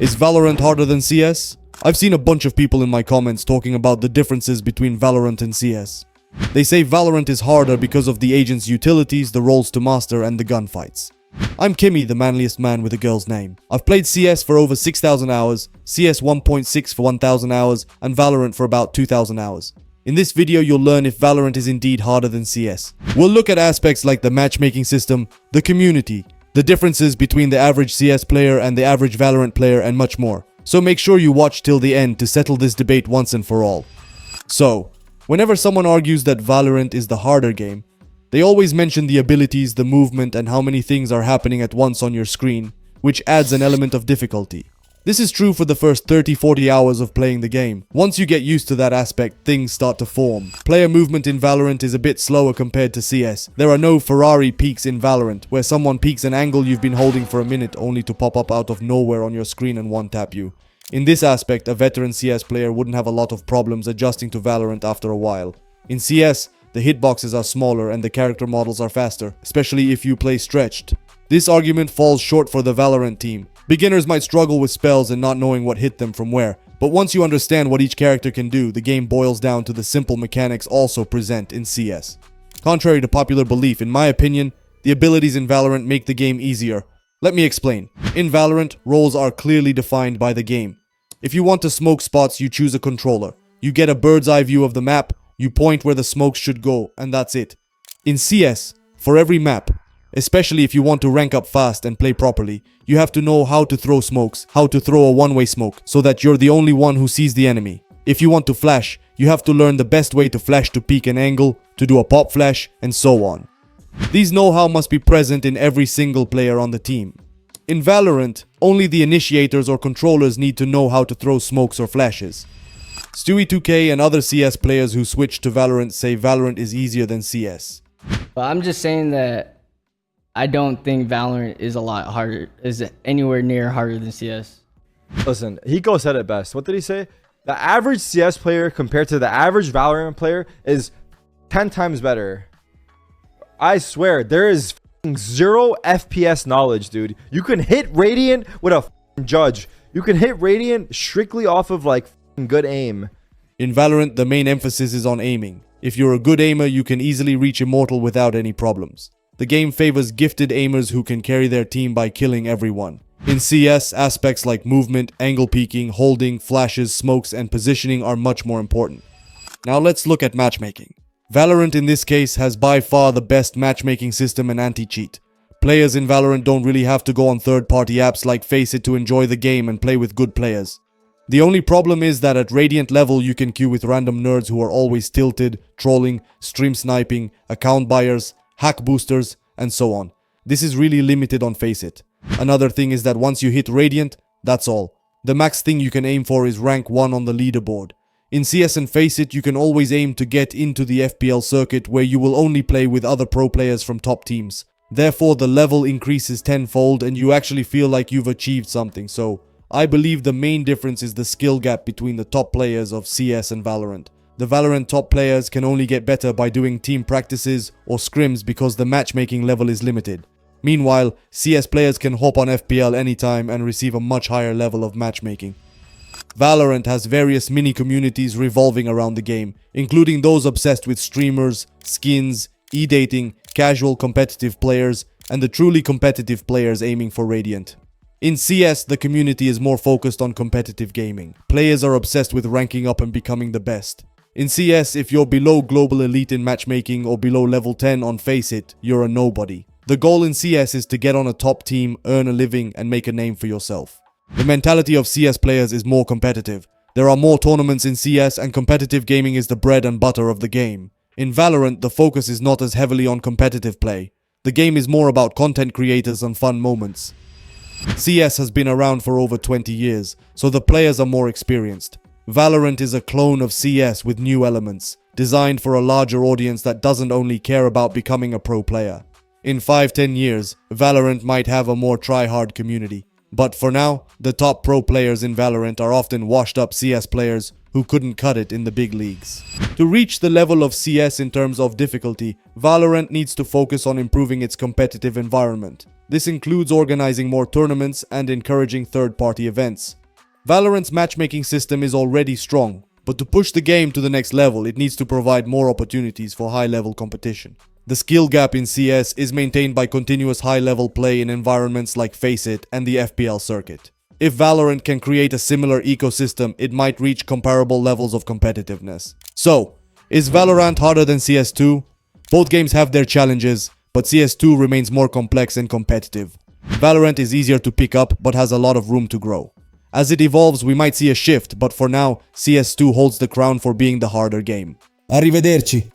Is Valorant harder than CS? I've seen a bunch of people in my comments talking about the differences between Valorant and CS. They say Valorant is harder because of the agent's utilities, the roles to master, and the gunfights. I'm Kimmy, the manliest man with a girl's name. I've played CS for over 6,000 hours, CS 1.6 for 1,000 hours, and Valorant for about 2,000 hours. In this video, you'll learn if Valorant is indeed harder than CS. We'll look at aspects like the matchmaking system, the community, the differences between the average CS player and the average Valorant player, and much more. So make sure you watch till the end to settle this debate once and for all. So, whenever someone argues that Valorant is the harder game, they always mention the abilities, the movement, and how many things are happening at once on your screen, which adds an element of difficulty. This is true for the first 30-40 hours of playing the game. Once you get used to that aspect, things start to form. Player movement in Valorant is a bit slower compared to CS. There are no Ferrari peaks in Valorant, where someone peaks an angle you've been holding for a minute only to pop up out of nowhere on your screen and one-tap you. In this aspect, a veteran CS player wouldn't have a lot of problems adjusting to Valorant after a while. In CS, the hitboxes are smaller and the character models are faster, especially if you play stretched. This argument falls short for the Valorant team. Beginners might struggle with spells and not knowing what hit them from where, but once you understand what each character can do, the game boils down to the simple mechanics also present in CS. Contrary to popular belief, in my opinion, the abilities in Valorant make the game easier. Let me explain. In Valorant, roles are clearly defined by the game. If you want to smoke spots, you choose a controller. You get a bird's eye view of the map, you point where the smokes should go, and that's it. In CS, for every map, especially if you want to rank up fast and play properly, you have to know how to throw smokes, how to throw a one-way smoke, so that you're the only one who sees the enemy. If you want to flash, you have to learn the best way to flash to peek an angle, to do a pop flash, and so on. These know-how must be present in every single player on the team. In Valorant, only the initiators or controllers need to know how to throw smokes or flashes. Stewie2K and other CS players who switch to Valorant say Valorant is easier than CS. But I'm just saying that I don't think Valorant is a lot harder, is anywhere near harder than CS. Listen, Hiko said it best. What did he say? The average CS player compared to the average Valorant player is 10 times better. I swear, there is zero FPS knowledge, dude. You can hit Radiant with a judge. You can hit Radiant strictly off of like good aim. In Valorant, the main emphasis is on aiming. If you're a good aimer, you can easily reach Immortal without any problems. The game favors gifted aimers who can carry their team by killing everyone. In CS, aspects like movement, angle peeking, holding, flashes, smokes, and positioning are much more important. Now let's look at matchmaking. Valorant in this case has by far the best matchmaking system and anti-cheat. Players in Valorant don't really have to go on third-party apps like Faceit to enjoy the game and play with good players. The only problem is that at Radiant level you can queue with random nerds who are always tilted, trolling, stream sniping, account buyers, hack boosters, and so on. This is really limited on Faceit. Another thing is that once you hit Radiant, that's all. The max thing you can aim for is rank 1 on the leaderboard. In CS and Faceit, you can always aim to get into the FPL circuit where you will only play with other pro players from top teams. Therefore, the level increases tenfold and you actually feel like you've achieved something. So, I believe the main difference is the skill gap between the top players of CS and Valorant. The Valorant top players can only get better by doing team practices or scrims because the matchmaking level is limited. Meanwhile, CS players can hop on FPL anytime and receive a much higher level of matchmaking. Valorant has various mini communities revolving around the game, including those obsessed with streamers, skins, e-dating, casual competitive players, and the truly competitive players aiming for Radiant. In CS, the community is more focused on competitive gaming. Players are obsessed with ranking up and becoming the best. In CS, if you're below Global Elite in matchmaking or below level 10 on Faceit, you're a nobody. The goal in CS is to get on a top team, earn a living, and make a name for yourself. The mentality of CS players is more competitive. There are more tournaments in CS and competitive gaming is the bread and butter of the game. In Valorant, the focus is not as heavily on competitive play. The game is more about content creators and fun moments. CS has been around for over 20 years, so the players are more experienced. Valorant is a clone of CS with new elements, designed for a larger audience that doesn't only care about becoming a pro player. In 5-10 years, Valorant might have a more try-hard community. But for now, the top pro players in Valorant are often washed-up CS players who couldn't cut it in the big leagues. To reach the level of CS in terms of difficulty, Valorant needs to focus on improving its competitive environment. This includes organizing more tournaments and encouraging third-party events. Valorant's matchmaking system is already strong, but to push the game to the next level, it needs to provide more opportunities for high-level competition. The skill gap in CS is maintained by continuous high-level play in environments like FACEIT and the FPL circuit. If Valorant can create a similar ecosystem, it might reach comparable levels of competitiveness. So, is Valorant harder than CS2? Both games have their challenges, but CS2 remains more complex and competitive. Valorant is easier to pick up, but has a lot of room to grow. As it evolves, we might see a shift, but for now, CS2 holds the crown for being the harder game. Arrivederci.